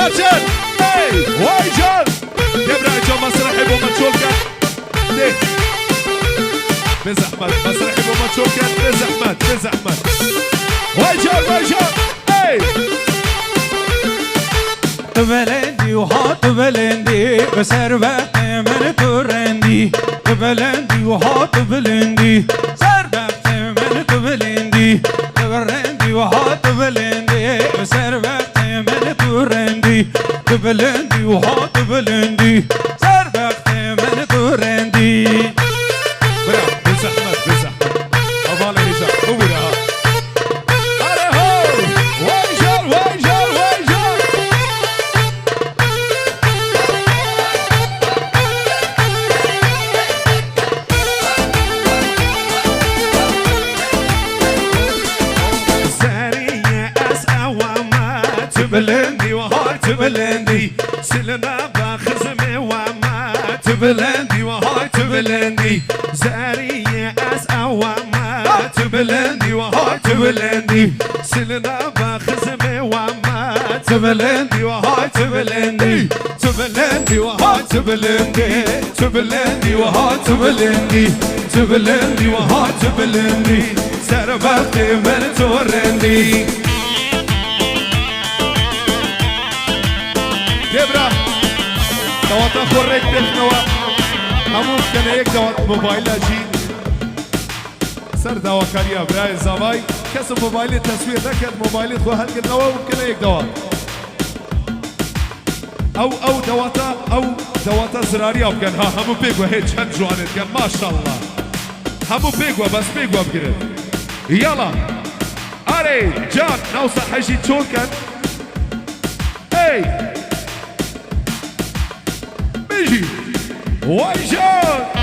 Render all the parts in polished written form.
چرچل ای وای جان دبرای جان مسرحی با من چول کرد ده به زحمت مسرحی با من چول کرد به زحمت وای جان ای تو بلندی و ها تو بلندی به سر وقت من تو رندی تو بلندی و ها تو بلندی سر وقت من تو بلندی تو رندی و ها تو بلندی به سر وقت من تو رندی تو بلندی و ها تو بلندی سر وقت من تو رندی برا به زحمت اول هیچا ببوره ها آره ها وای جان بلندی و های تو بلندی سلنا بخزمه و ما تو بلندی و های تو بلندی زریه از اوما تو بلندی و های تو بلندی سلنا بخزمه و ما تو بلندی و های تو بلندی تو بلندی و های تو بلندی تو بلندی و های تو بلندی تو بلندی و های تو بلندی سر وقت من تو رندی دبرا دواتا خورک بخنوا همون کنه یک دوات موبایل اجین سر دواکاری برای زوای کس موبایل تصویر نکرد موبایل خو هل کنه و کنه یک دوات او دواتا زراری افغان ها همون بگو هی چند جوانت کن ماشاءالله همون بگو بس بگو بگیرد یالا آره جان نو صحیشی چون کن ای بيجي ويجان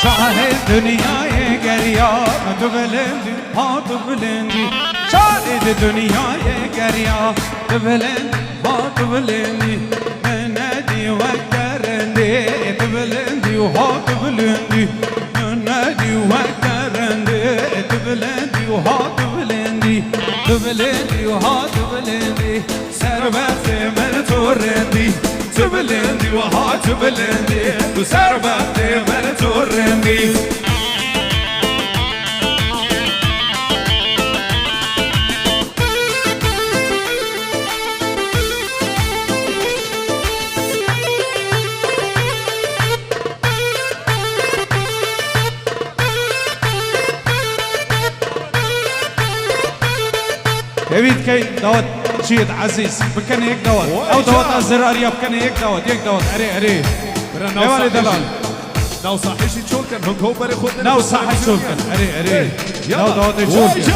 شاهد دنیای گریا تو بلندی ها تو بلندی شاهد دنیای گریا تو بلندی ها تو بلندی من ندی و کرندی تو بلندی ها تو بلندی من ندی و کرندی تو بلندی ها تو بلندی تو بلندی ها تو بلندی سر وقت من تو رندی تو بلندی و ها تو بلندی تو سر وقت من تو رندی ببید که دوت شيد عزيز بكن هيك دوت او دوت الزراريه بكن هيك دوت اري نوالي دلال نو صاحيشي تشولكن هنك هو بري خود نو صاحي تشولكن اري نو دوت تشولكن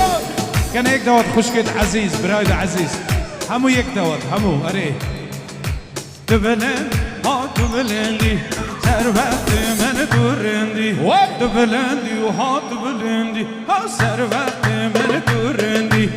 كان هيك دوت خشكت عزيز برايد عزيز همو هيك دوت همو اري تبلن ها تبلندي سروت من تورندي تبلندي وها تبلندي ها سروت من تورندي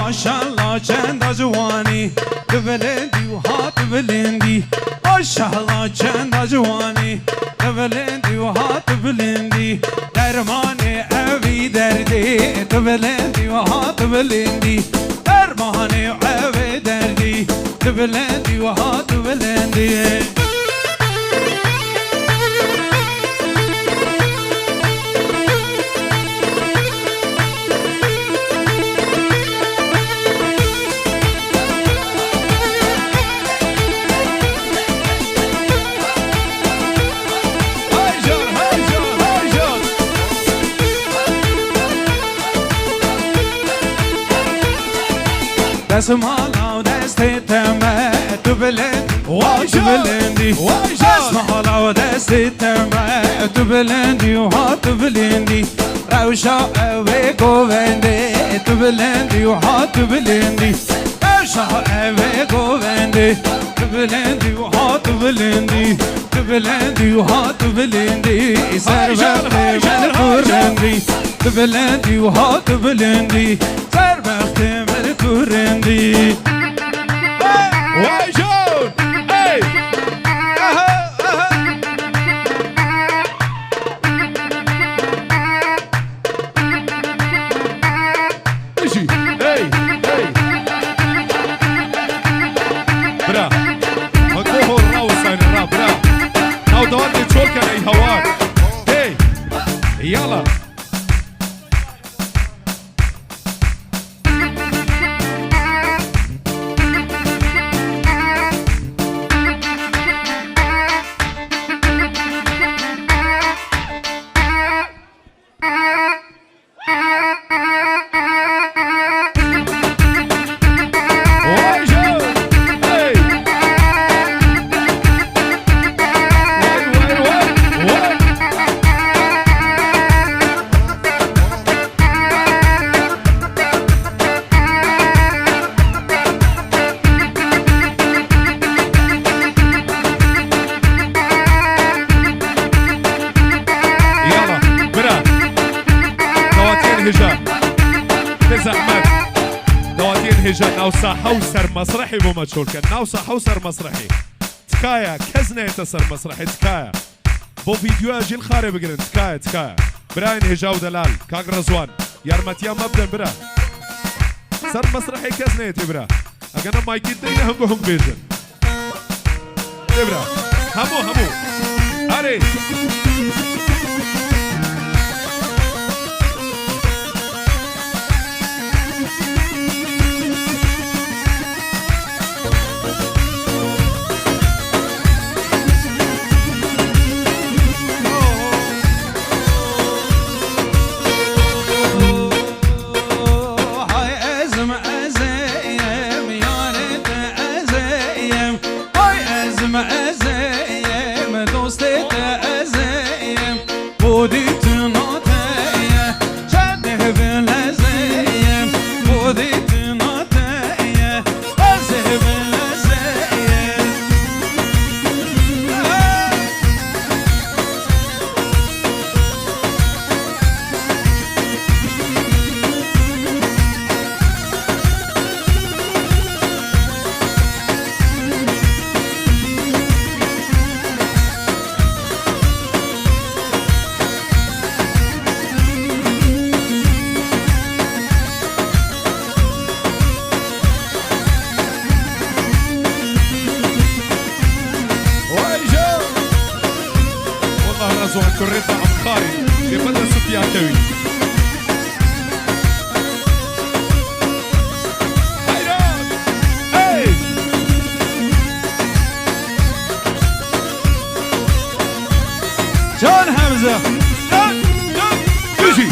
ما شاء الله چند جوانی تبلندی و ها تبلندی ما شاء الله چند جوانی تبلندی و ها تبلندی درمان اوی دردی تبلندی و ها تبلندی درمان اوی دردی تبلندی و ها تبلندی دست مالا و دست تمه تو بلندی دست مالا و دست تمه تو بلندی و ها تو بلندی روشا اوه گوونده تو بلندی و ها تو بلندی شاه اوه گوندی تبلندی و ها تبلندی تبلندی و ها تبلندی سر وقت من کورندی تبلندی و ها تبلندی سر وقت من کورندی وای جون ای اجي ای برا مكوهو الراوسين الراب برا او دواتي تشوكا اي هوار هي يلا زحمت دواتين هجان ناوسا حوسر مسرحي بو مجهول كان ناوسا حوسر مسرحي تكايا كزنة يتسر مسرحي تكايا بو فيديو اجي الخاري بقرن تكايا تكايا براين هجاو دلال كاق رزوان يارمتيا مبدن برا سر مسرحي كزنة يتي برا اقنا مايكي دينا همو هم بيجن برا همو اري كريت عم خاري بمدى سفياتوي حيران اي جون حمزة جون يجي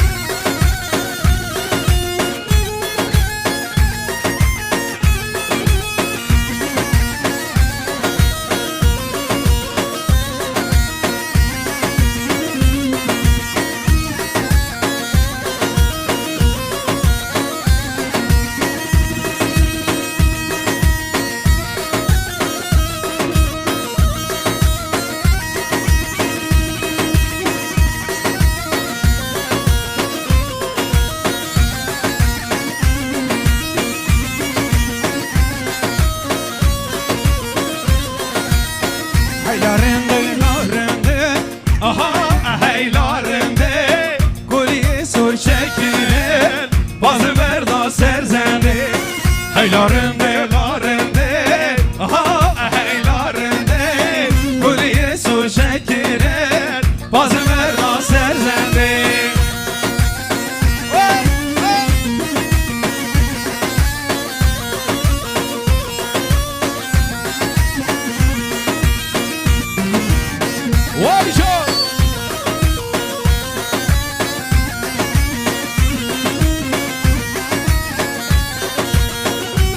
Heylarende, larende, aha heylarende, Gülüye su şekiren, bazı merda serzende. Vay canım.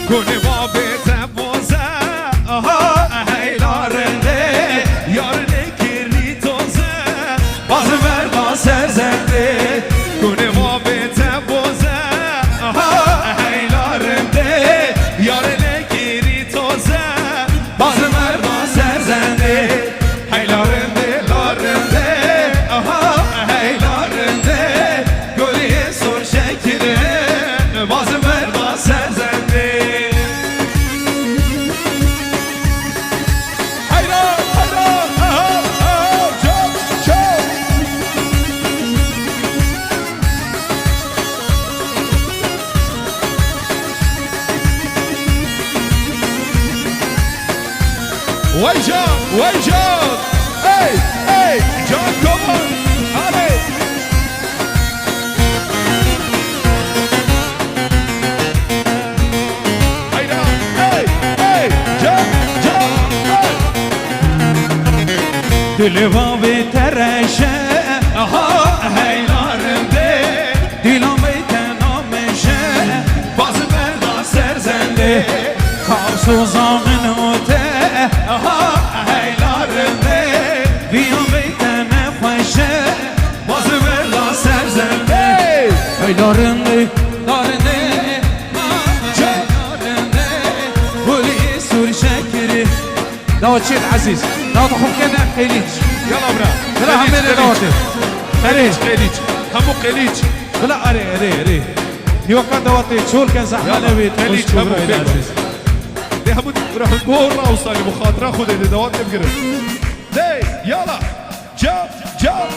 Kuni muhabbete boza, aha heylarende, yarine kirli toza, bazı merda serzende. Kuni muhabbete boza, aha heylarende, yarine وای جان وای جان ای ای جان کمان آره اینا ای ای جان جان دل با بترشه آها هیلارم ده دیلم بیتنامشه باز مردا سرزنده خاص و زامن هوته آها هیلارم ده بیام بیتن خوشه باز مردا سرزنده هیلارم ده دارنده هیلارم ده بولی سور شکری داود شید عزیز داود خوب کنه خیلیچ يلا برا بلا هم بینه داوده قليج همو قليج بلا اري يوكا دواتي شول كان زحمه بيت قليج همو عزيز دي همو راح نقول راوصل مخاطره خذ الادوات تبقر دي يلا جاب جاب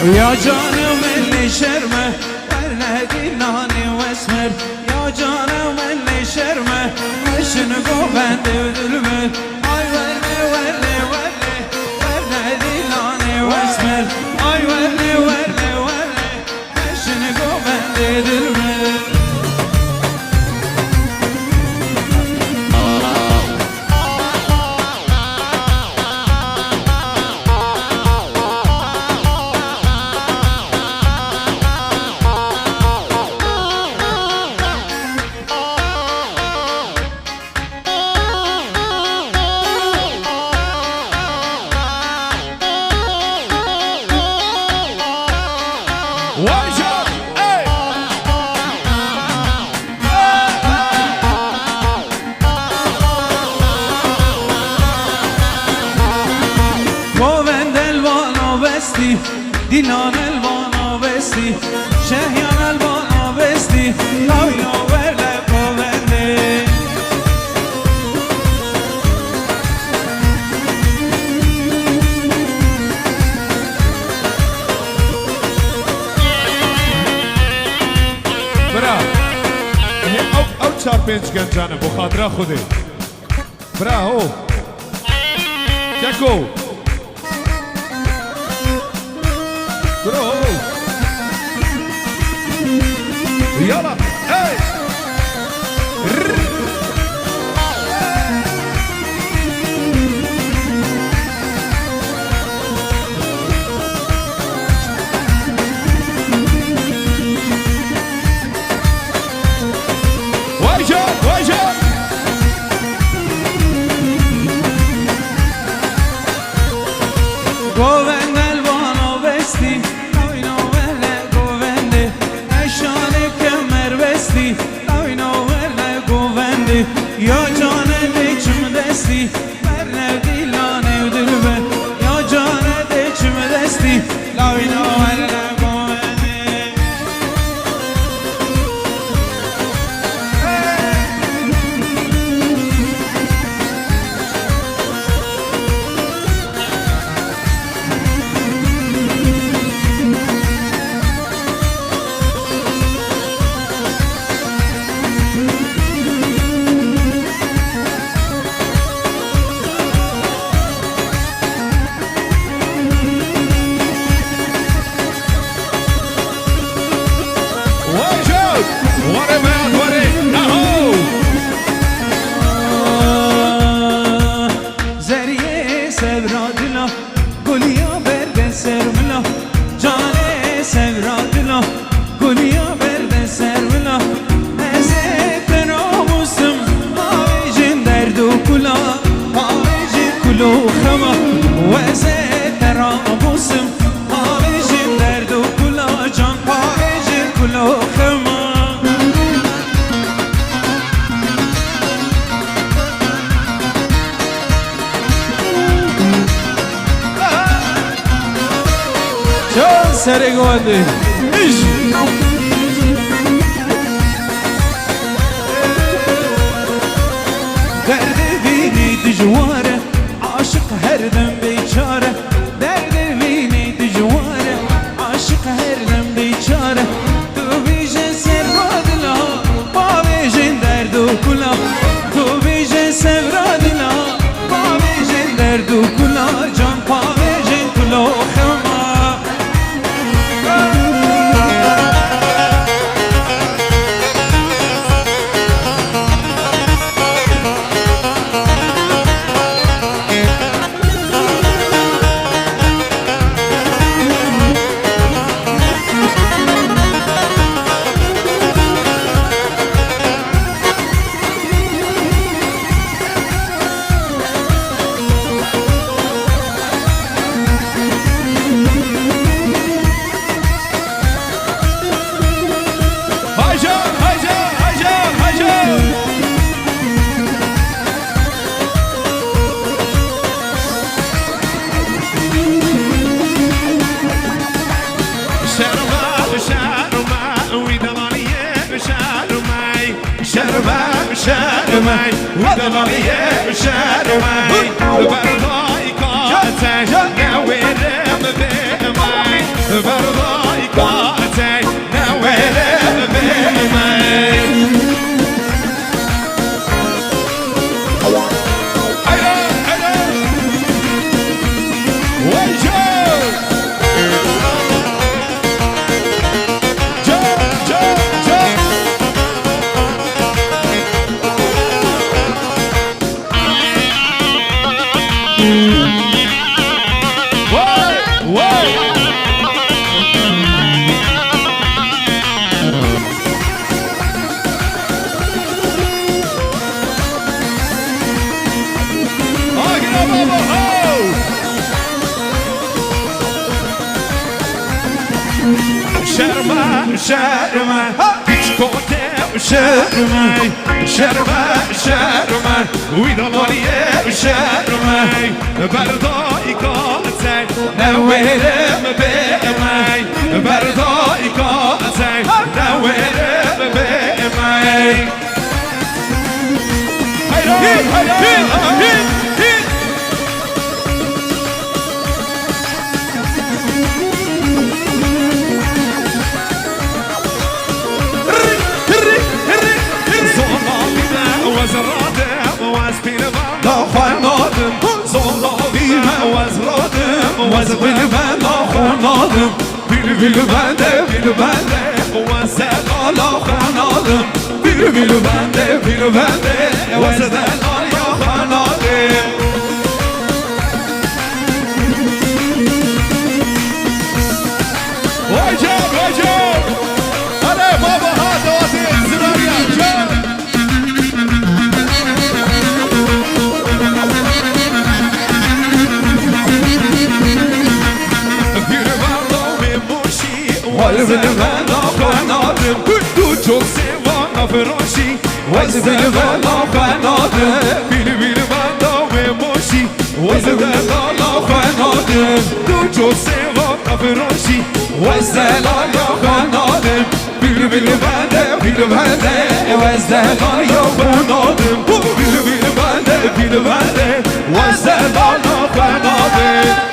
يا جانم اللي شرمه ورنادي لاني واسمر يا جانم اللي شرمه عشن قوبند ودلمر اي ولي ولي ولي ورنادي لاني واسمر اي ولي ولي ولي عشن قوبند ودلمر واجب اي قوبند البانو بستی دینان البانو بستی شهیان البانو بستی ناوینو برده قوبنده برا او چار پنج گنجانه بخاطره خوده برا هو ککو برا هو يلا اي واجب واجب قوبند البانو بستی ناوینو برده قوبنده نشان کمر بستی ناوینو برده قوبنده یا جان دیچم دستی برنه دیلانه و دلبه یا جان دیچم دستی ناوینو برده قوبنده سر گوانده درد بینی دجواره عاشق هر دم بیچاره درد بینی دجواره عاشق هر دم بیچاره تو بیجه سر را دلا با بیجن درد و کلا تو بیجه سر را دلا با بیجن درد و کلا جان پا بیجن کلا خما شرمای ودلایه شرمای بردای کاتش نویرم بیمای بردای کاتش نویرم بیمای هیدا هیدا ویجو جو جو جو شرمه هیچ کوته شرمه ویدالاریه شرمه بردای کاتن نویرم بیمای بردای کاتن نویرم بیمای هیدا was bilbende xonadım bilbende was ala xonadım bilbende was ala xonadım Vay hadi baba hadi zıraya can bilbende xonadım du çok sevan afroşi was bilbende xonadım bilbende ve moşi was bilbende xonadım du çok sevan afroşi was bilbende xonadım bilbende was bilbende xonadım bilbende was bilbende xonadım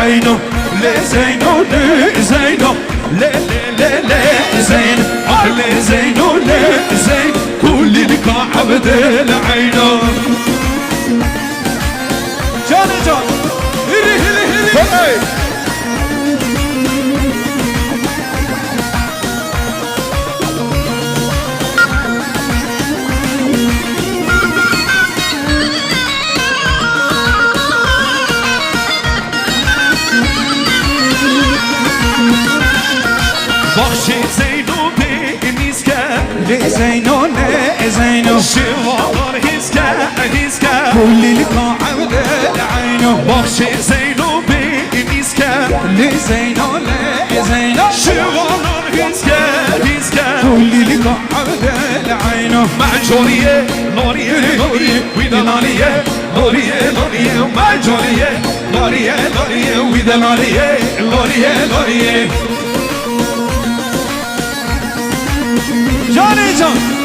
زينو لزينو لزينو لزين لزينو لزين كل الكعب العينو جان جان هري هري هري بخشی زینو نیست که لی زینو لی زینو شوالار هیز که كل القاعد العينو بخشی زینو نیست که لی زینو لی زینو شوالار هیز که كل القاعد العينو مجوریه نوریه ویدا نالیه نوریه مجوریه نوریه ویدا نوریه جانی جان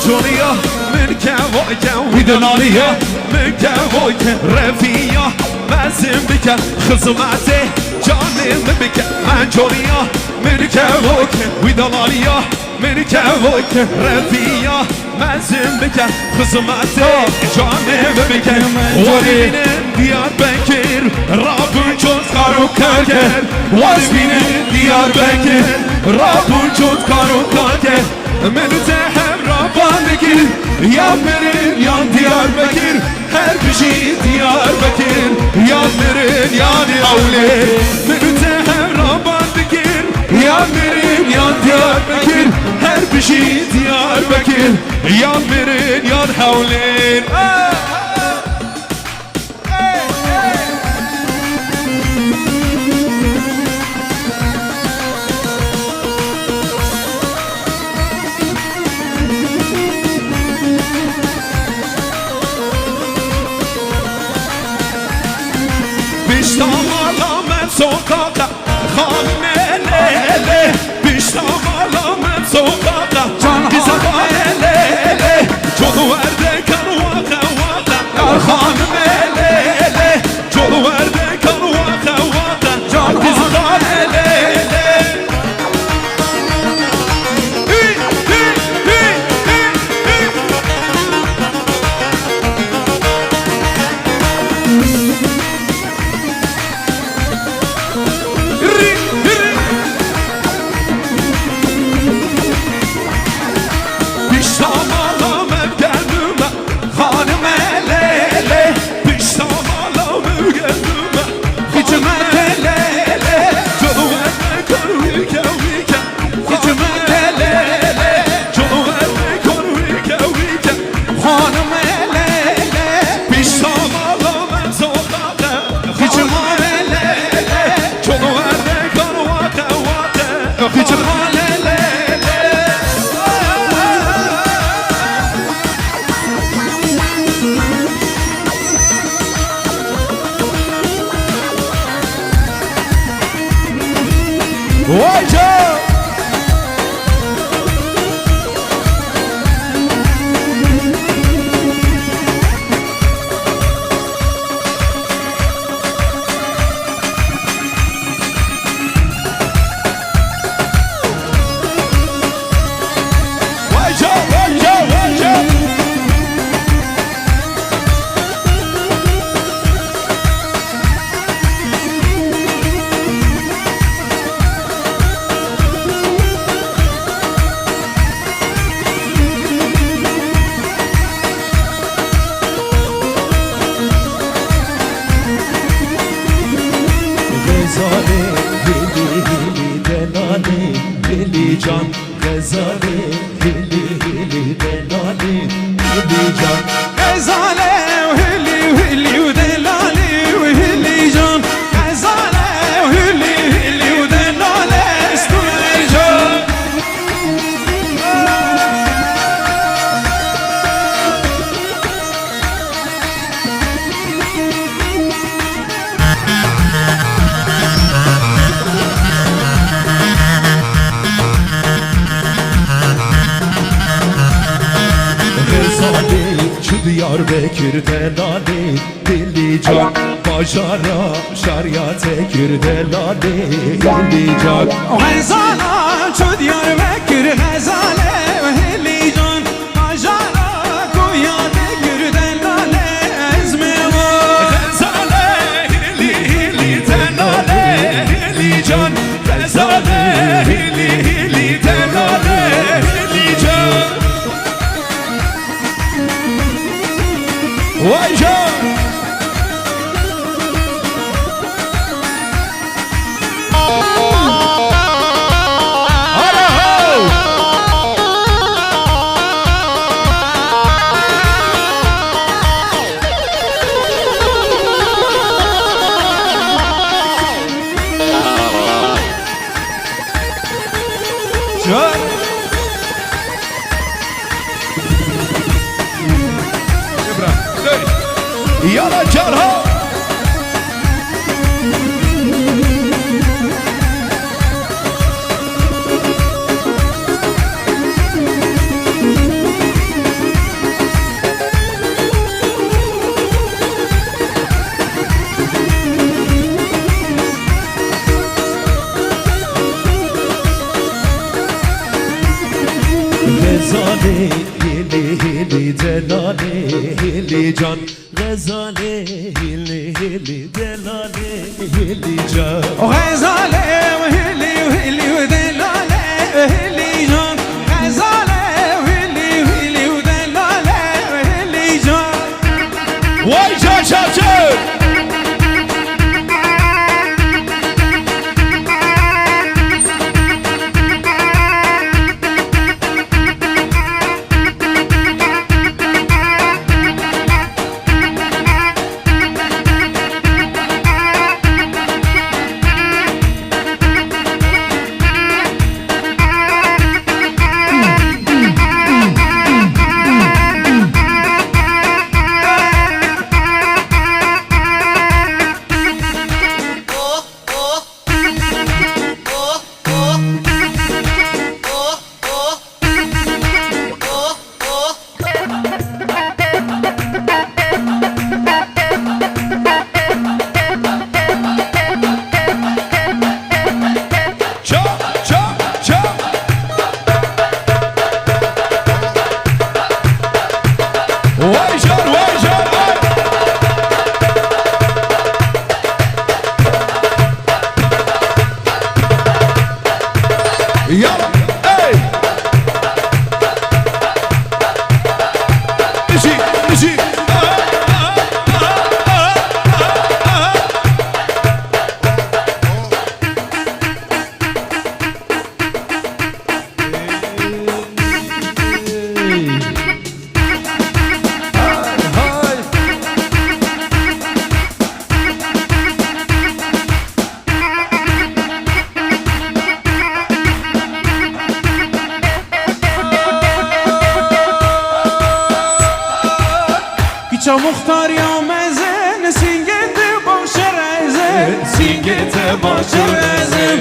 جونیا من که وای ویدنالیا من که وای رفیا مزم بکن خدمت جانم بکن من جونیا من که وای ویدنالیا من که وای رفیا مزم بکن خدمت جانم بکن وارینن دیار بکر رابون چون کارو کرد وارینن دیار بکر رابون چون کارو کرد منو تهم رابان بگیر یا برین یا دیار بگیر هر بشی دیار بگیر یا برین یا اوله منو تهم رابان بگیر یا برین یا دیار بگیر هر بشی دیار بگیر یا برین یا حوله بیشتام من سوقاقا خانم لیلی بیشتام من سوقاقا بیزا لیلی جلو ورده کن واقع خانم لیلی جلو ورده کن واقع بیزا لیلی جان غزاله هلی هلی دلاله هلی جان غزاله هلی هلی و دلاله و هلی جان غزاله هلی هلی و دلاله استولی جان دیار بکر دلاله دلی جان باجارا شریعت کر دلاله دلی جان غزالا چو دیار بکر غزاله و هلی جان باجارا کویات کر دلاله وای جان يلا جرها غزاله هلی هلی دلاله هلی جان غزاله هلی هلی دلاله هلی جان غزاله وهلي وهلي ودلاله وهلي جان غزاله وهلي وهلي ودلاله وهلي جان وای جان شبچه يلا اي نجي نجي چا مختار یا مزن سینگت باشه رزم سینگت باشه رزم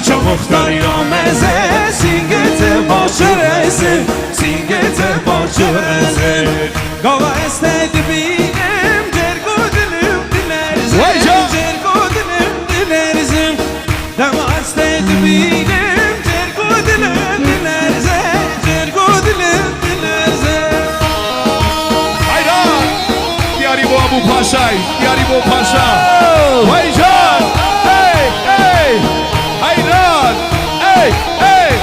چا مختار یا مزن سینگت باشه رزم سینگت باشه رزم گاوا استد بینم جرگو دلم دلرزم جرگو دلم دلرزم دم استد بینم جرگو دلم دلرزم جرگو دلم دلرزم ابو پاشای یاری بو پاشا وای جان ای ای حیران ای ای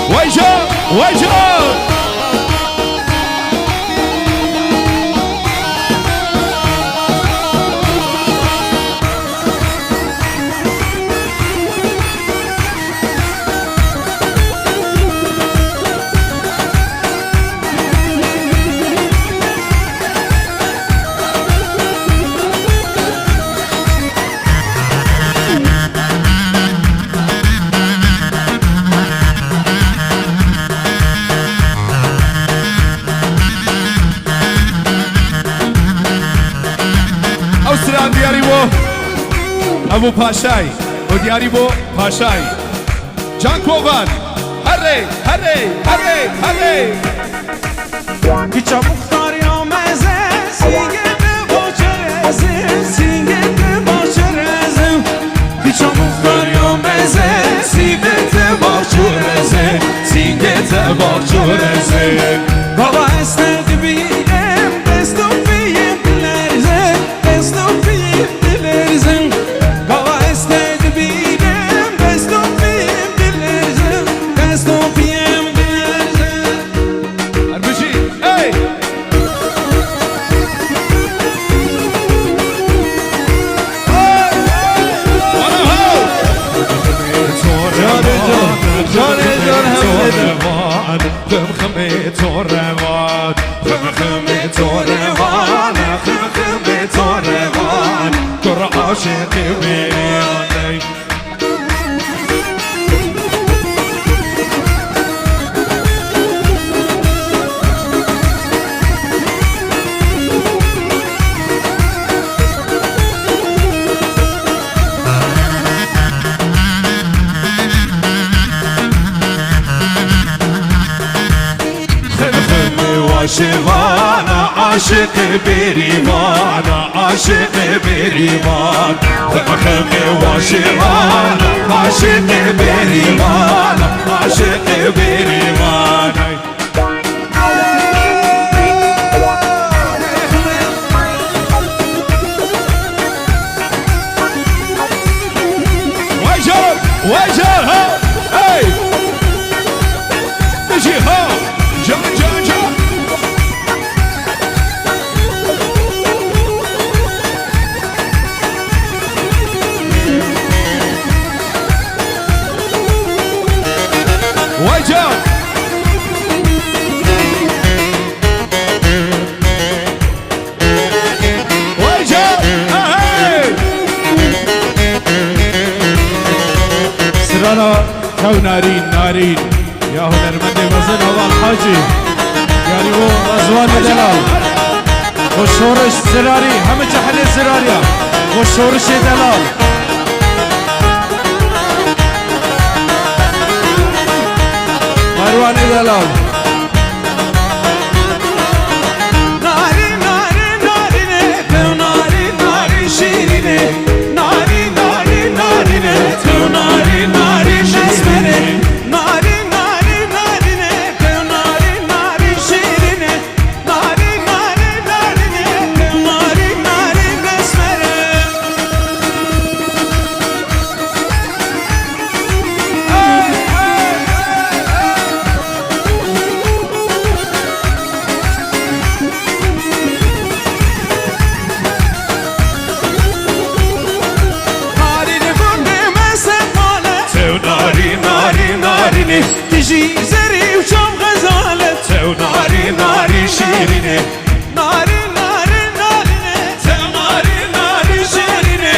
وای جان وای جان دیاری بو ابو پاشای و دیاری بو پاشای جان کوبان هره هره هره هره چا مختار یا مزه سینگت باشه رزم سینگت باشه رزم چا مختار یا مزه سینگت باشه رزم سینگت باشه رزم بابا استد بینم دستو بیم دلرزم دستو بیم دلرزم بابا استد بینم دستو بیم دلرزم دستو بیم دلرزم تو روان خم خم تو روان خم خم تو روان گر عاشق بیانی عاشقانا عاشق بریوانا عاشق بریوان خم واشقانا عاشق بریوانا عاشق بریوان وجه ها اي اجي ها جا جا جا وجه وجه سرانا تو نارين نارين يا هنرمند مزن هو الحاجي يعني هو رزوان دلال وشورش زراري هم جحل زراريا وشورش دلال مروان دلال ناري ناري ناري تو ناري ناري شيريني ناري ناري ناري تو ناري ناري شيريني ناري ناري ناري تو ناري ناري شيريني ناري ناري ناري تو ناري ناري مسمري تجي زري وشام غزالة تو ناري ناري شيريني ناري ناري ناري تو ناري ناري شيريني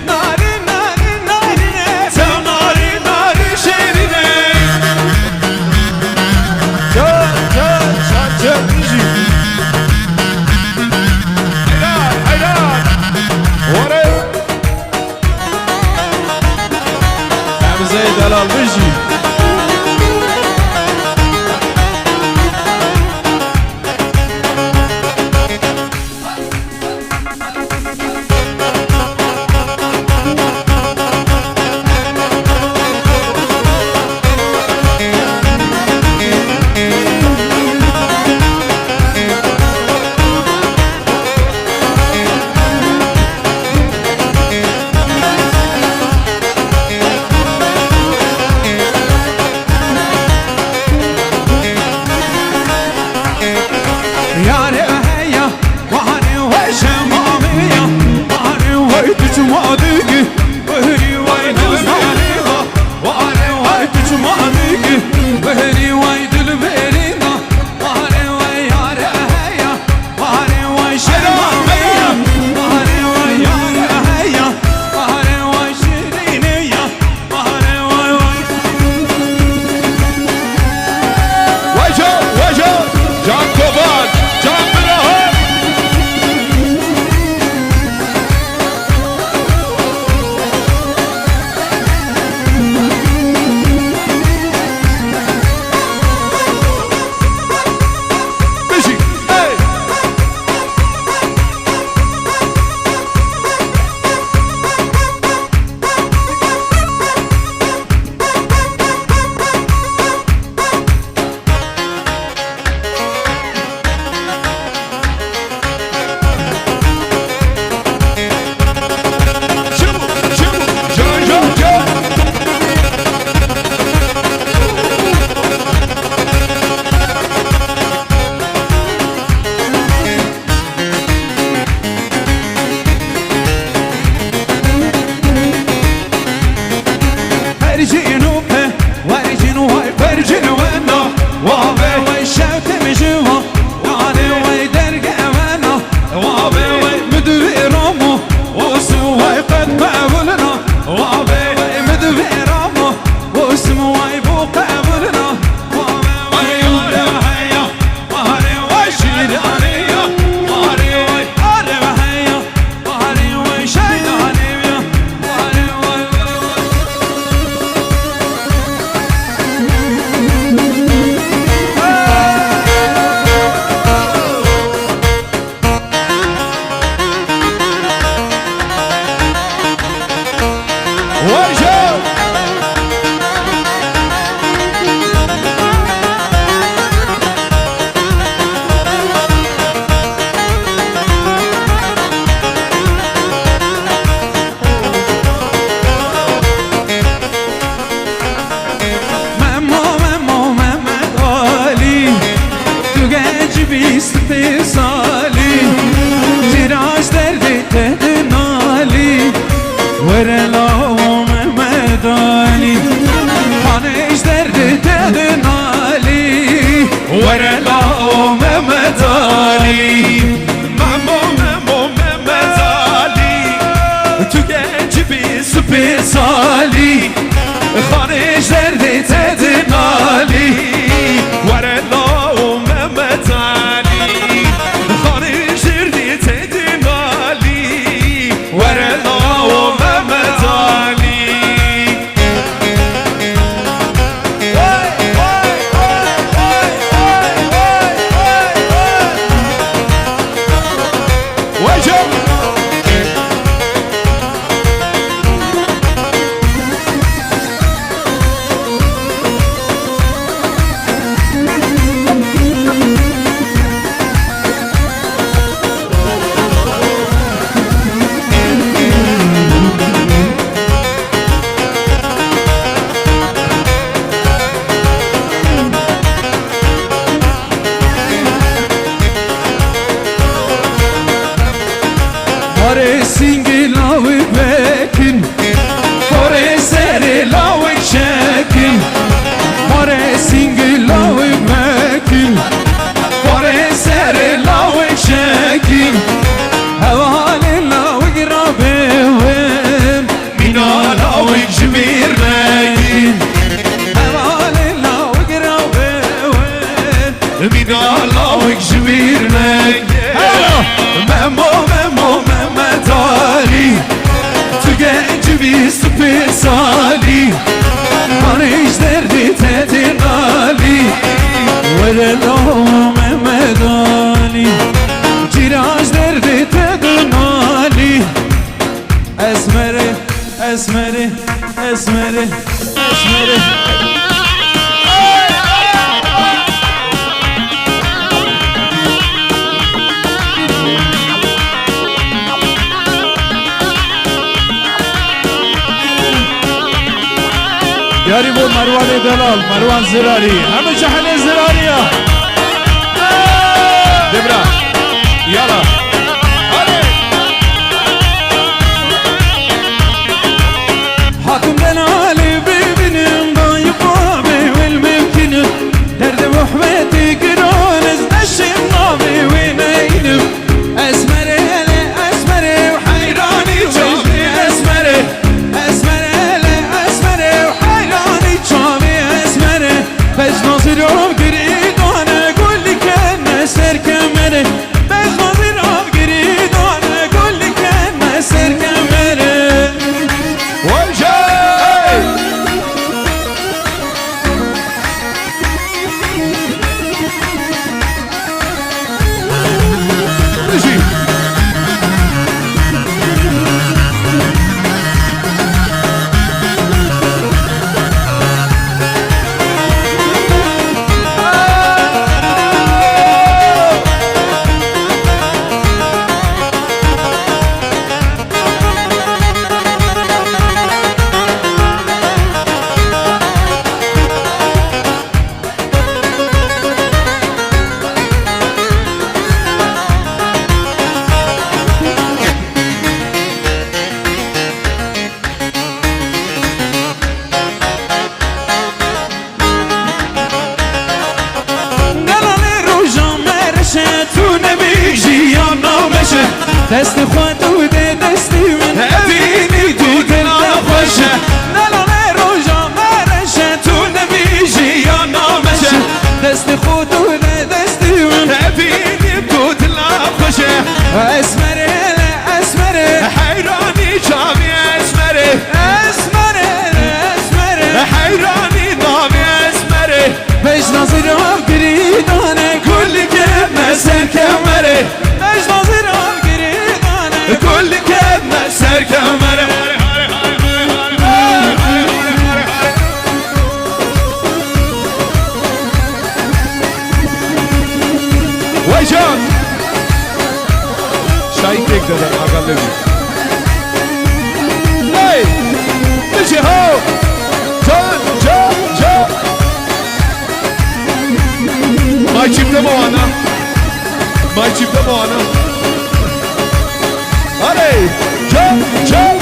ناري ناري ناري تو ناري ناري شيريني جا جا جا جا تجي حيدان حيدان ورا حمزة دلال بيجي بیست سالی جراج درد تدنالی ورلا و ممدانی خانش درد تدنالی ورلا و ممدانی ممو ممدانی تو گنج بیست سالی خانش درد تدنالی ورلا و ممدانی خانش درد تدنالی ورلا و ممدانی وجب Fore singi lavi bekin Fore seri lavi çekin Fore singi lavi bekin Fore seri lavi çekin Hevali lavi grabevim Mina lavi cmir bekin Hevali lavi grabevim Mina lavi cmir bekin Memo Mehmetali Tu genç بیست سالی خانش درد تدنالی وللا ممدانی جراج درد تدنالی اسمره اسمره اسمره اسمره یاری بود مروان دلال مروان زراری همه جهل زراری ها دبرا يلا حاكم دلالي ببنم ضايق بابي والممكن درد وحبتي كرون ازدشم نابي وينينم اسمري اسمري وحيراني جوبي اسمري بس ناظرم گرید آنه گلی که نسر کمره بس ناظرم گرید آنه گلی که نسر کمره وجاي نجي دست خود و دستی من هبینی تو دل نخوشه نلانه روژا مرشه تو نمیشی یا نامشه دست خود و دستی من هبینی تو دل نخوشه اسمره اسمره حیرانی جامی اسمره اسمره حیرانی نامی اسمره بش ناظرم گریدانه کلی که مسر کمره بش ناظرم گریدانه کلی که مسر کمره وای جان شایی تک دادم اقل بی ای نجی ها جان ما چیپته با آنم ما يجيب دموعنا علي جم جم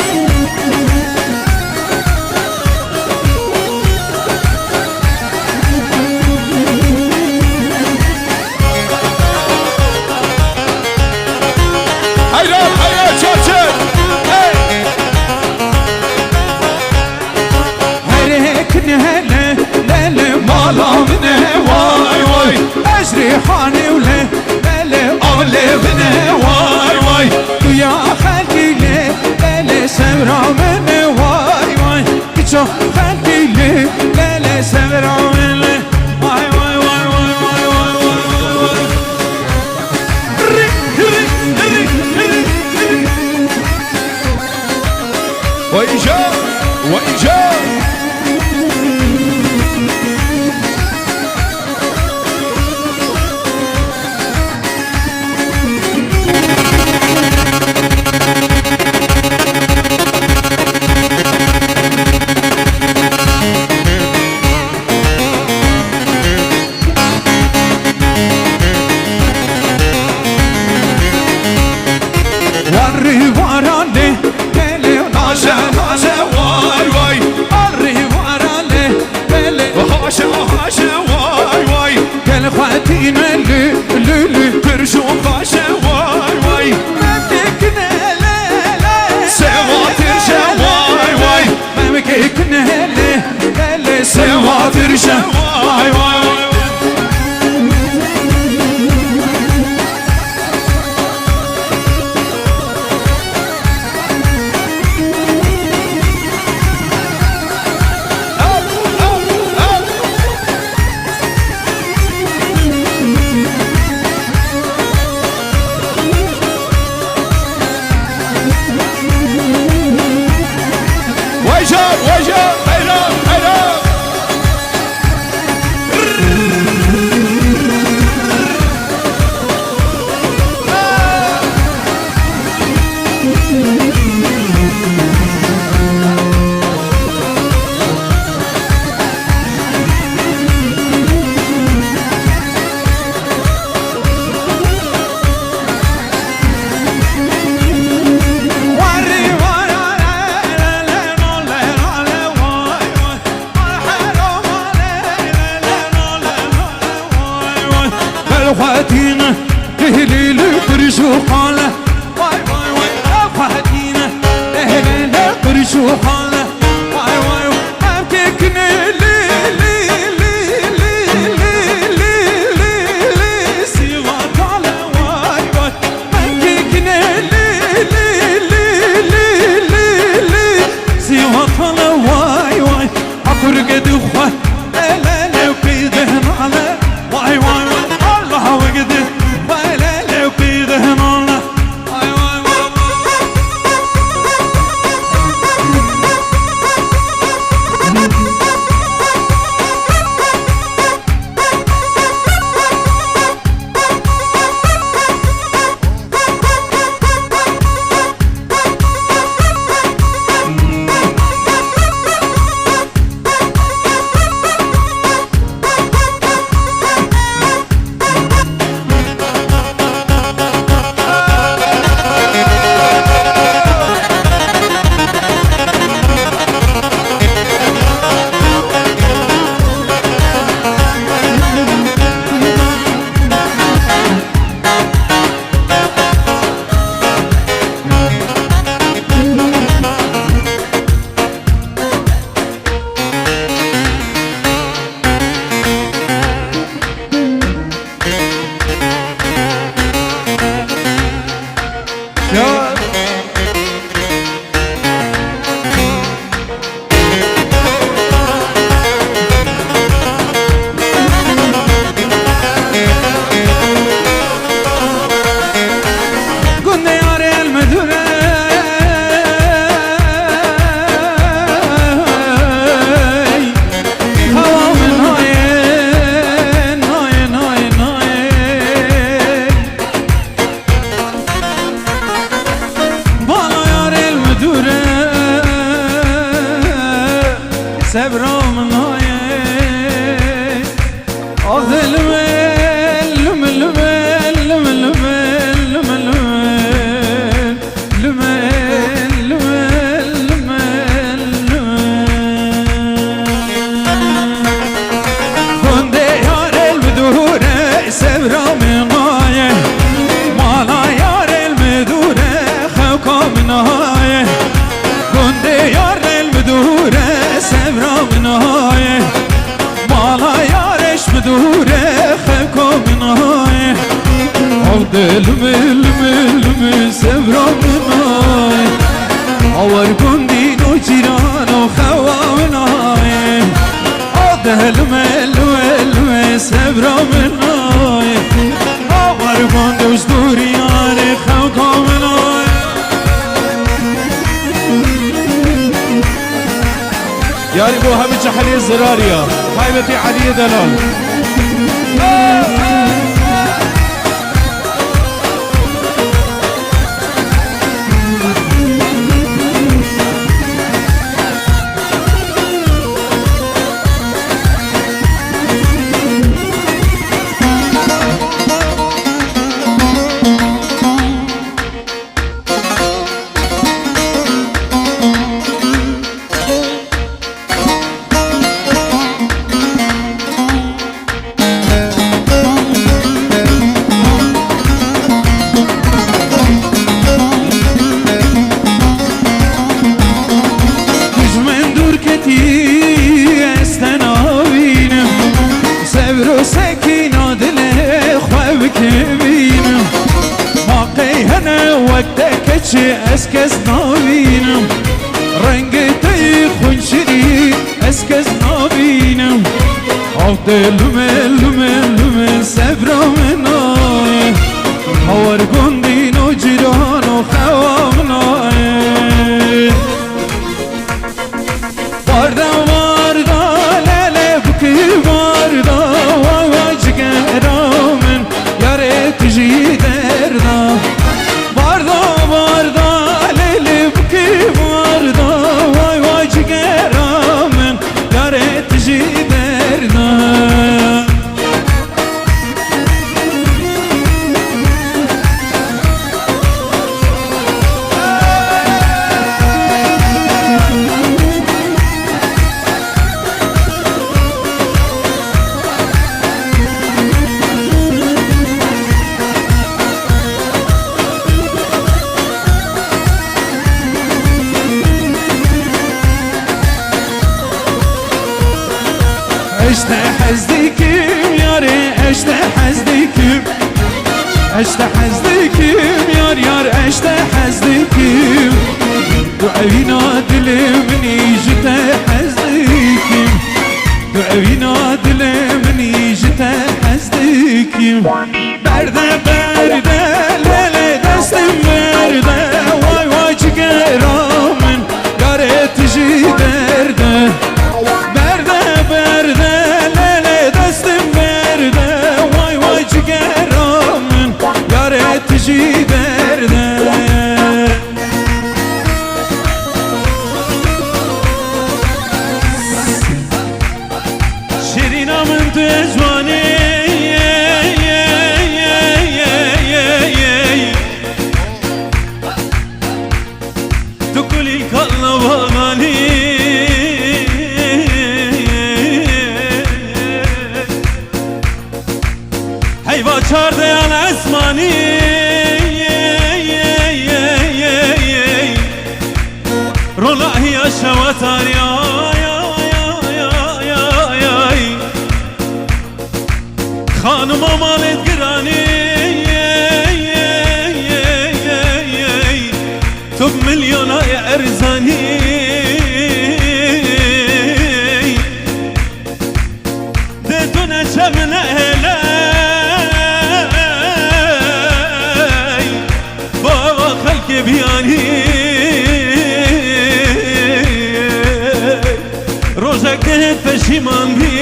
هيا تشاتشر هيك نهلا لا مالا منه واي واي اجري حاني ولا لا اولي منه واي واي يا خالتي لا سمرا منه واي واي كيشو خالتي لا سمرا منه واي واي واي واي واي واي وإيجاب وإيجاب وري وراني كلي هاشا هاشا واي واي وري وراني كلي هاشا هاشا واي واي كل خواتينا اللي ترجو هاشا واي واي ممكن لا سوا ترجع واي واي ممكن لا سوا ترجع واي واي ويجاب ويجاب حيران حيران خواتينا اهلي لقرشو حاله واي واي واي خواتينا اهلي لقرشو حاله واي واي ابتكنا لي سيغات على واي واي ابتكنا لي سيغات على واي واي افرقد اخوه لا وكيدهن على واي واي الله وقدر ولا لو كيدهن الله واي واي واي او دلم الم سبرا منای آور گندین و جیران و خوامنای او دلم الم سبرا منای آور گند و دوریان خوامنای یاری بو همه جحلی زراریا حیبتی علی دلال اسكز نابينم رنگتي خنشري اسكز نابينم عودل من سبرا مناي هور گندين و جيران و خوامناي واردا ليلي بكي واردا وای جگرامن ياري تجي دردا اشتحزدكم يار اشتحزدكم دعوينا دل مني جتحزدكم دعوينا دل مني جتحزدكم برده ليلة دستم برده واي جگرامن ياري تجي درده برده ليلة دستم برده واي جگرامن تجي درده شيرينا من تجواني تقولي الكلا وغاني هيبا چارده على اسماني رولاه يا شواتار يا خانم مالت گرانی تو مليونای ارزانی دتونه چمنه هلی بابا خلق بیانی روزك پشیمان بی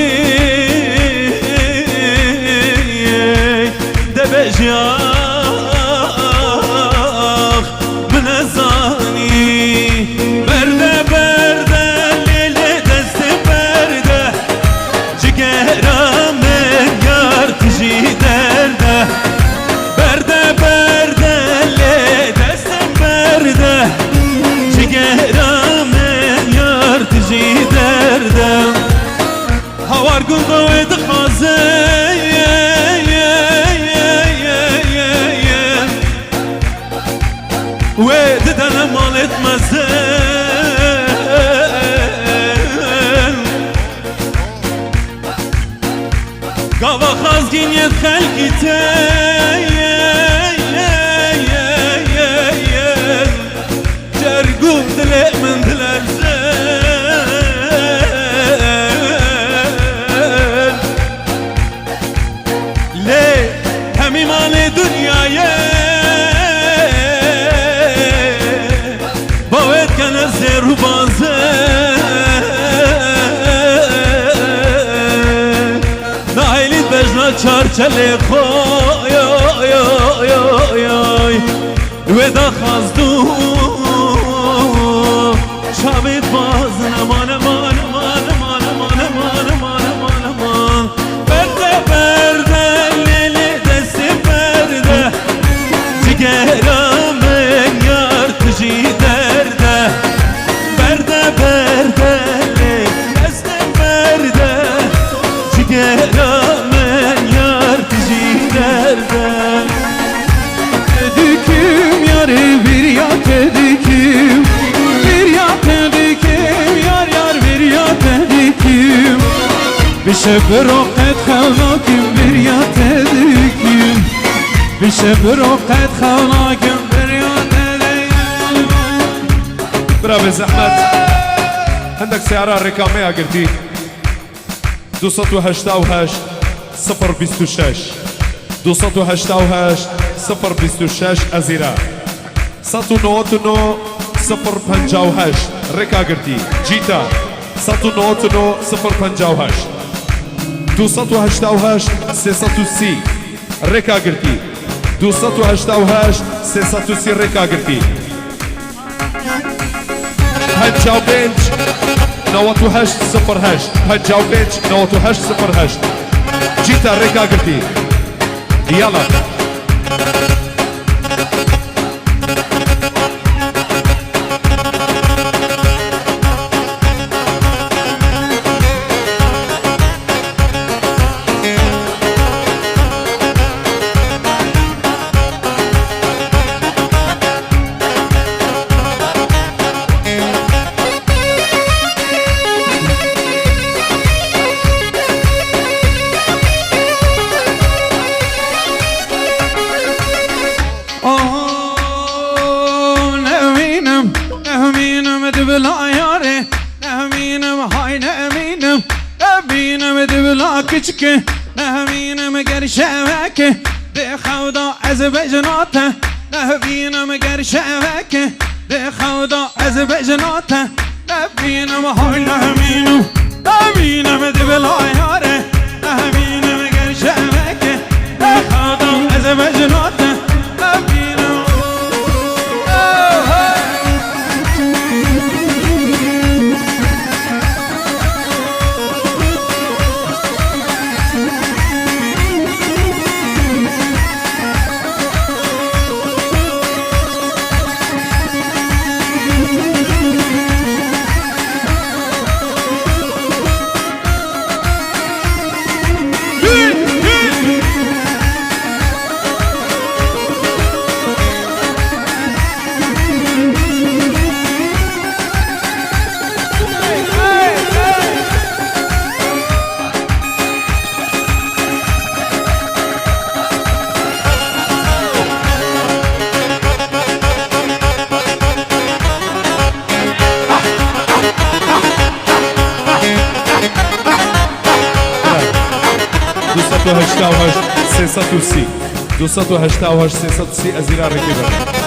دبجیاخ من ازانی برده لیلی دست برده جگرم یار تجی درده برده لیلی دست برده جگرم یار تجی درده هوار گل دوید خازه dünyaya باید کنه زیرو بازه نایلی بجنا چارچلی خوی ودا خازدو شابید باز نمان مان مان مان مان مان مان مان مان برده برده لیلی دستی برده جگرم یار تجی درده برده برده لیلی دستی برده جگرم یار تجی درده Düküm yarı bir yat düküm Bir yat düküm yar yar bir yat düküm Bir şebroket xavnakim bir yat düküm Bir şebroket xavnakim bir yat düküm برافو زحمت عندك سيارة رقمية قلتي 288 026 288 026 أزيرا 199 058 ركا قلتي جيتا 199 058 288 606 ركا قلتي 288 606 ركا قلتي هجاو بنج نوتو هش صفر هش هجاو بنج نوتو هش صفر هش جيتا ريكا قلتي يلا küçük nehminem gerşevek de xavda az bejnata nehminem gerşevek de xavda az bejnata nehminem hay nehminem de belayare nehminem gerşevek de xavda az bejnata nehminem دوصد و هشتا و هشت سیصد سی ازیرا رکیبه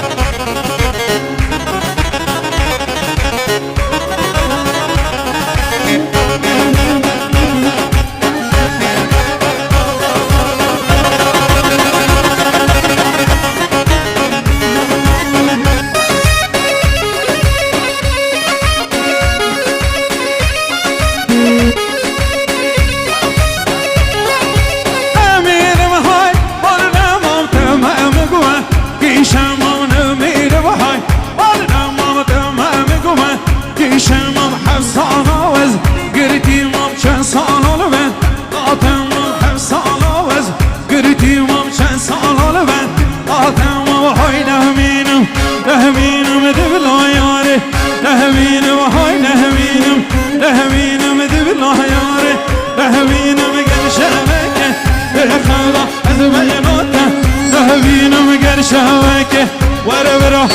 شهواك ورا ورا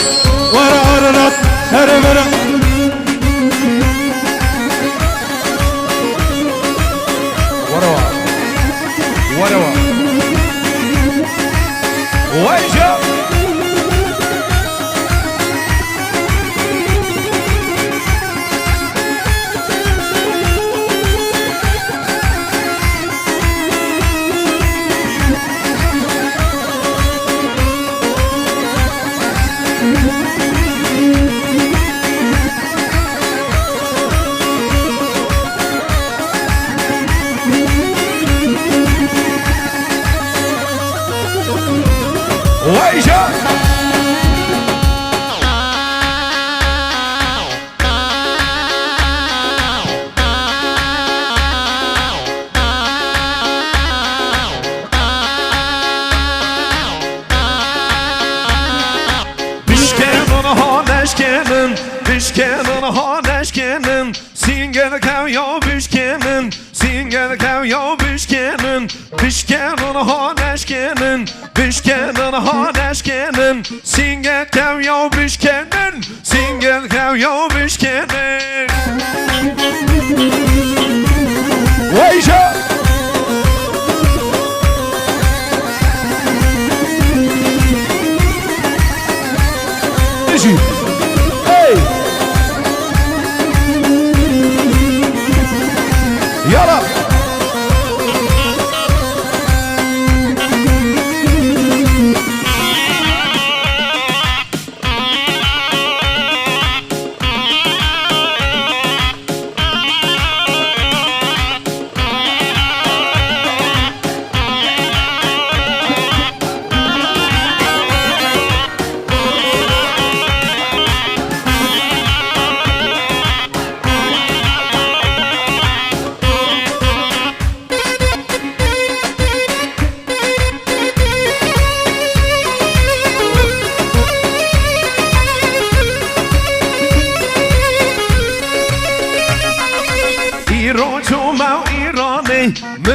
ورا ورا ورا ورا ورا ورا ويجا ويجا Bishkenin ha neşkenin Singel kav ya bishkenin Singel kav ya bishkenin Bishkenin ha neşkenin Bishkenin ha neşkenin Singel kav ya bishkenin Singel kav ya bishkenin Vayşa Eşi Hey Yala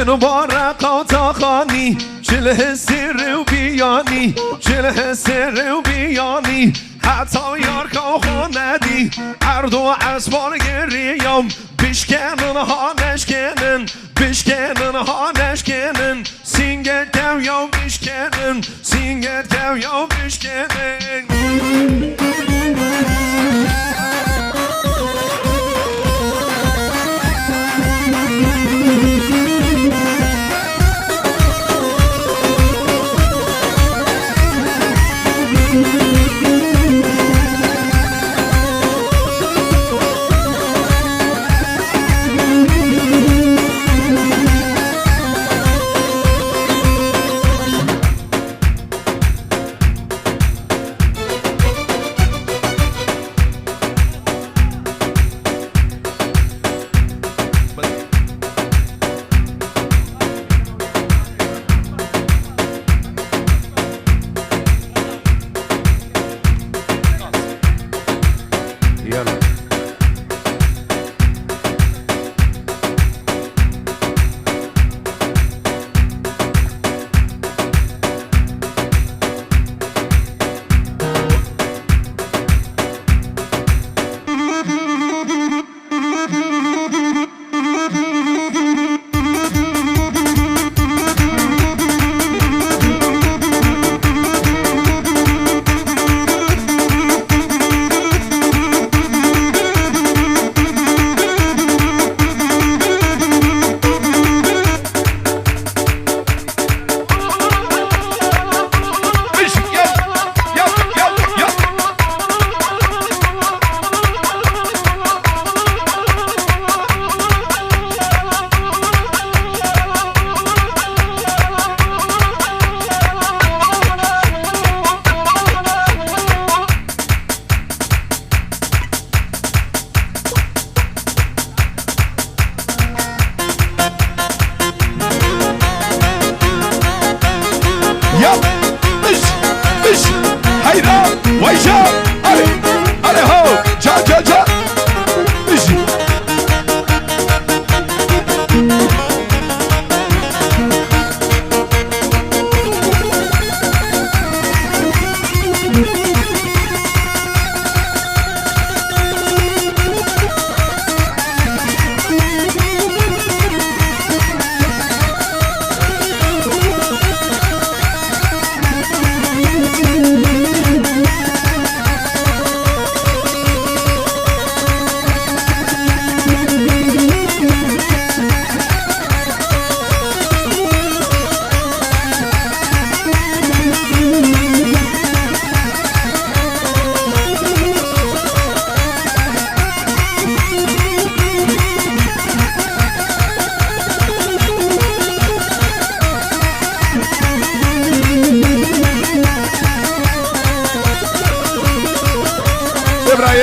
من بارقا تاخاني شله سر و بیانی شله سر و بیانی حتی یارکا خوندی هر دو اسبال گریم بشکنن ها نشکنن بشکنن ها نشکنن سینگت کم یا بشکنن سینگت کم یا بشکنن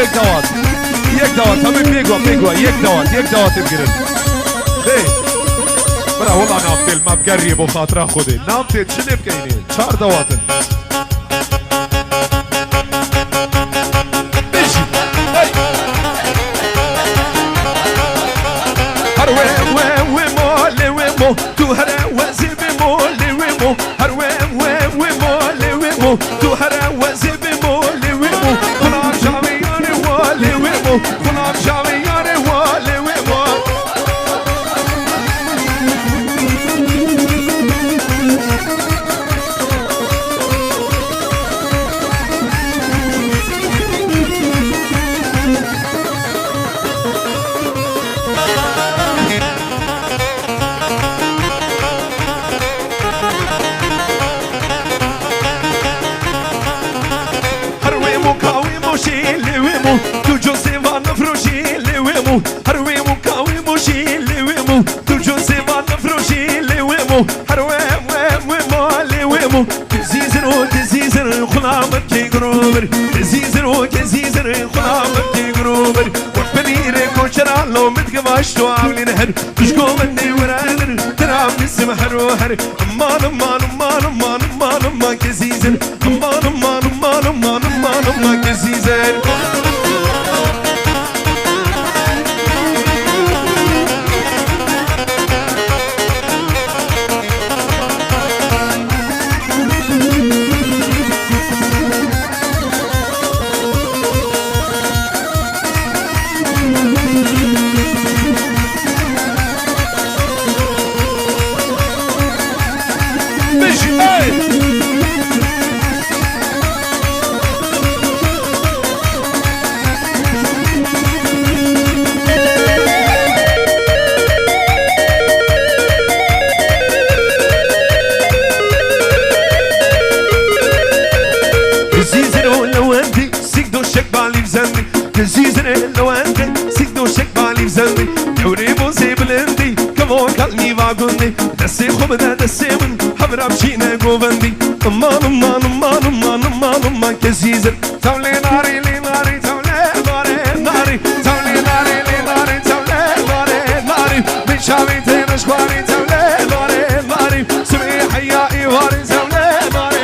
یک دوات همه بيقوا یک دوات بگیرن برا والله نافتل ما بقرب وخاطره خذي نافتل شنو بكينين 4 دواتن بيجي ويمو تو هرا وزب مولي ويمو هر ويمولي ويمو تو هرا وزب مولي ويمو خلاب جاوياني والي ويمو خلاب جاوياني والي ويمو تو جوزيفان فروشي لويمو هرويمو كاويمو شي لويمو تو جوزيفان فروشي لويمو هرويمو لويمو تزيزر خلامك تيغروبر تزيزر خلامك تيغروبر وبنيري كوشرا لو متقباش تو عاملي نهر تشكو مني ورانر تراب نسم هروهر امان كزيزر امان كزيزر دسي خبنا دسي من حبرا بشينا قوبندي امان كزيزر تولي ناري لي ناري تولي ناري تولي ناري لي ناري تولي ناري بشاوي تيرش خواري تولي ناري سمي حيائي واري تولي ناري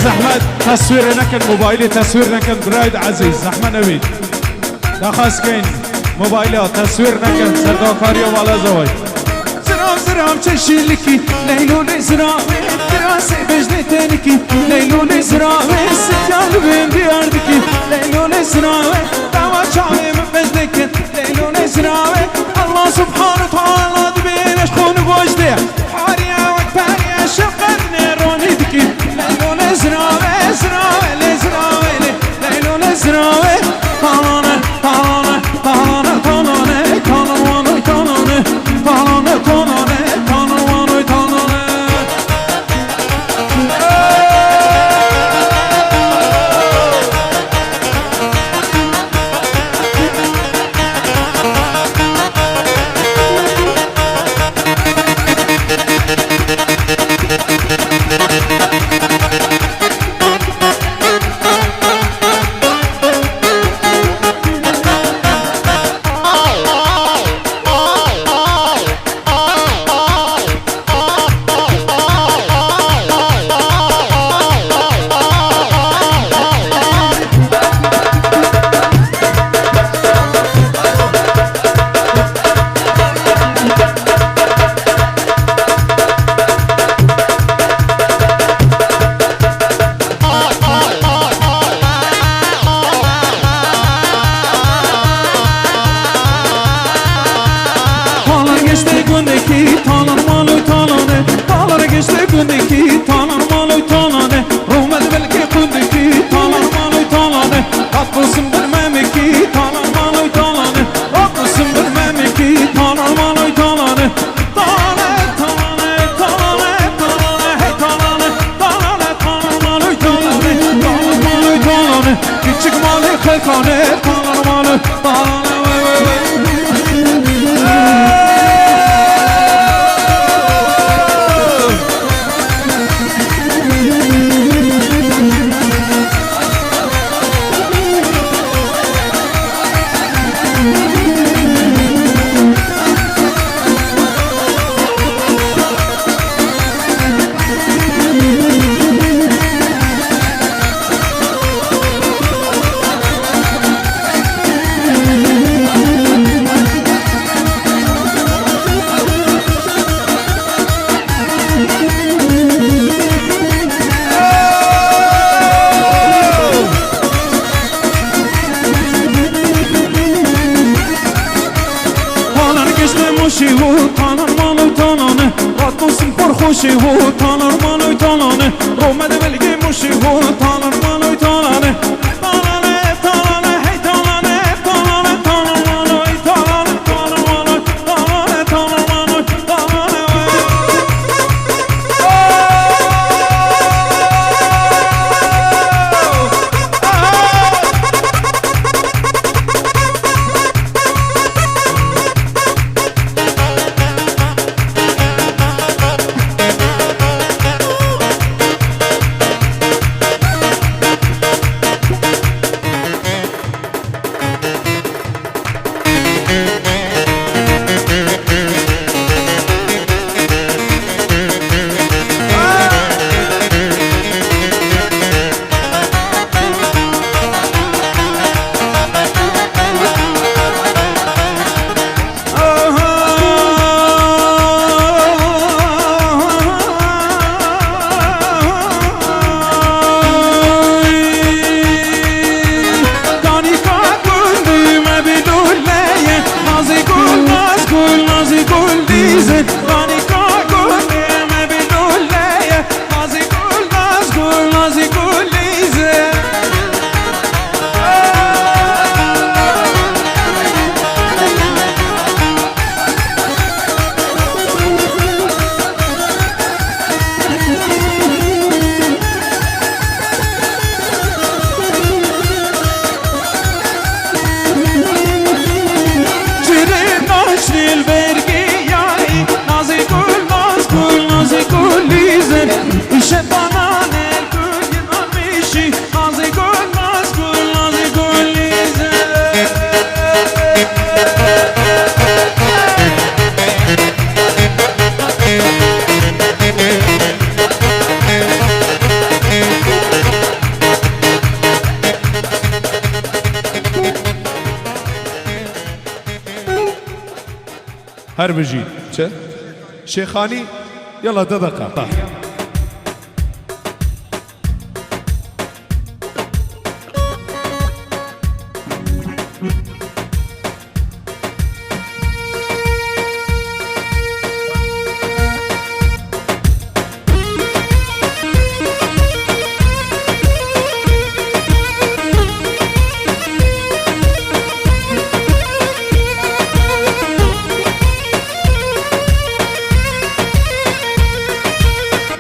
زحمت تصویر نکن موبایلی تصویر نکن براید عزیز زحمت نبید دخواست کن موبایلی تصویر نکن سرداکاری و والا زوای زرام زرام چشیلکی لیلون زرام دراسی بجنی تنکی لیلون زرام سیال بین دیاردکی لیلون زرام دوا چاوی من بجنکن لیلون زرام الله سبحانه تعالی دبینش خون بوجده حاریا وقت پاریا شقر نیرونی دکی لیلون زرام زرام زرام لیلون زرام تانانه تانانه تانانه تانانه تانانه تانانه تانانه تانانه تانانه تانانه خوشی و تانر مالو تانانه رات موسم پر خوشی و تانر مالو تانانه اومده بلگی موشی و تانر مالو تانانه تانانه تانانه هی تانانه تانانه تانر مالو تانانه تانر مالو تانانه تانر مالو تانانه هر بجي چه شيخاني يلا دقيقة طاح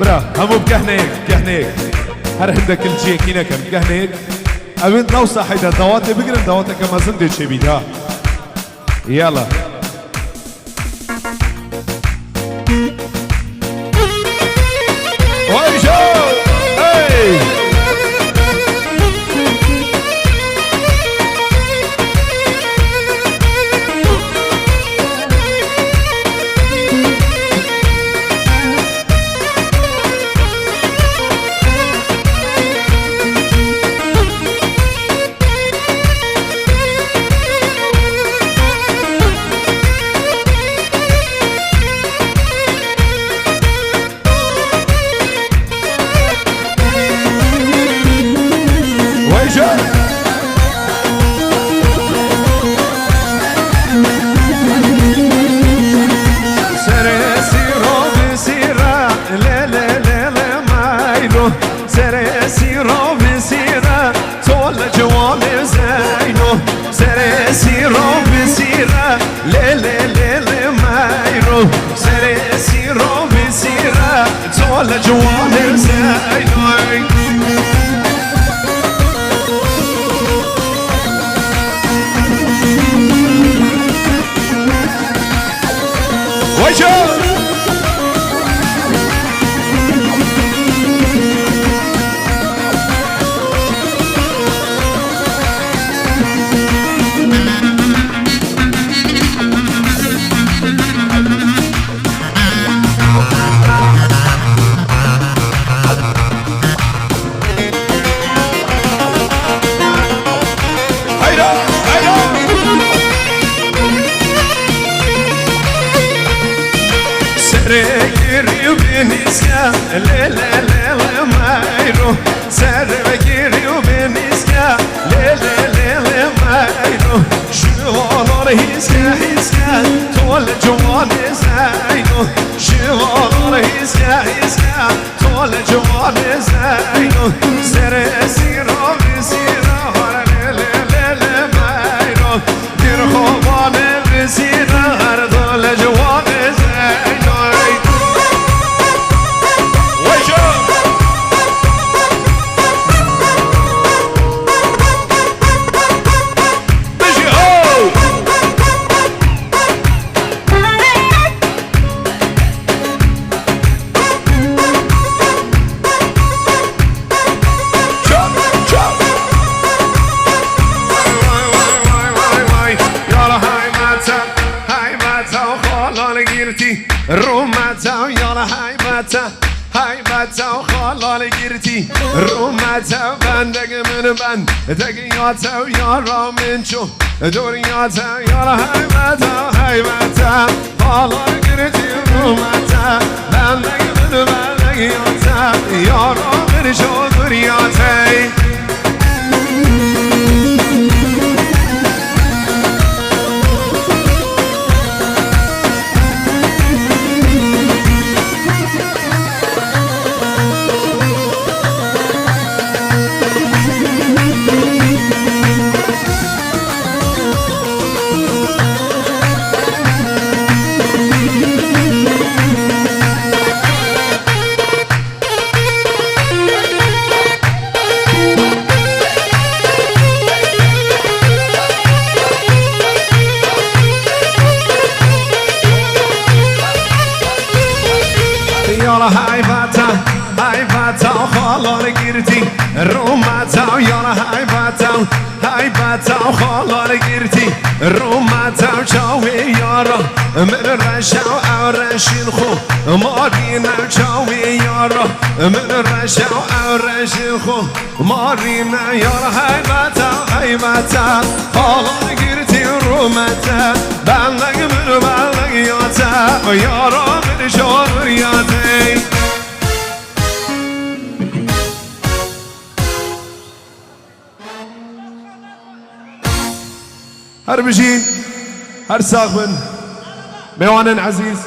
برا همو بكهنيك هر هندك الجي كينا كم بكهنيك أبين نوصح حيدا دواتي بقرن دواتي كما زندي تشي بيدا يلا ويشو اي ولا جوال زين وجه سرقيري وبنسكا لا لا لا لا ما يروح سرقيري وبنسكا لا لا لا لا ما يروح شوالر هيسكا طول جوال زينو شوالر هيسكا طول جوال زينو سرسيرا بسيرا لا لا لا لا ما يروح دير خوان بسيرا طول جوال زينو روماتا يلا هايباتا وخلال جرتي روماتا بندق من بند دقياتا ويارا من شو دورياتا يلا هايباتا خلال جرتي روماتا بندق من بند دقياتا يارا من شو دورياتا هايباتا وخلال جرتي روماتا يلا هايباتا وخلال جرتي روماتا وشاوي يارا من رشا وعرشين خو مارينا وشاوي يارا من رشا وعرشين خو مارينا يارا هايباتا خلال جرتي روماتا بلغ من بلغ ياتا تا یارا من شور یادی هر بجين هر ساغبن ميوان عزيز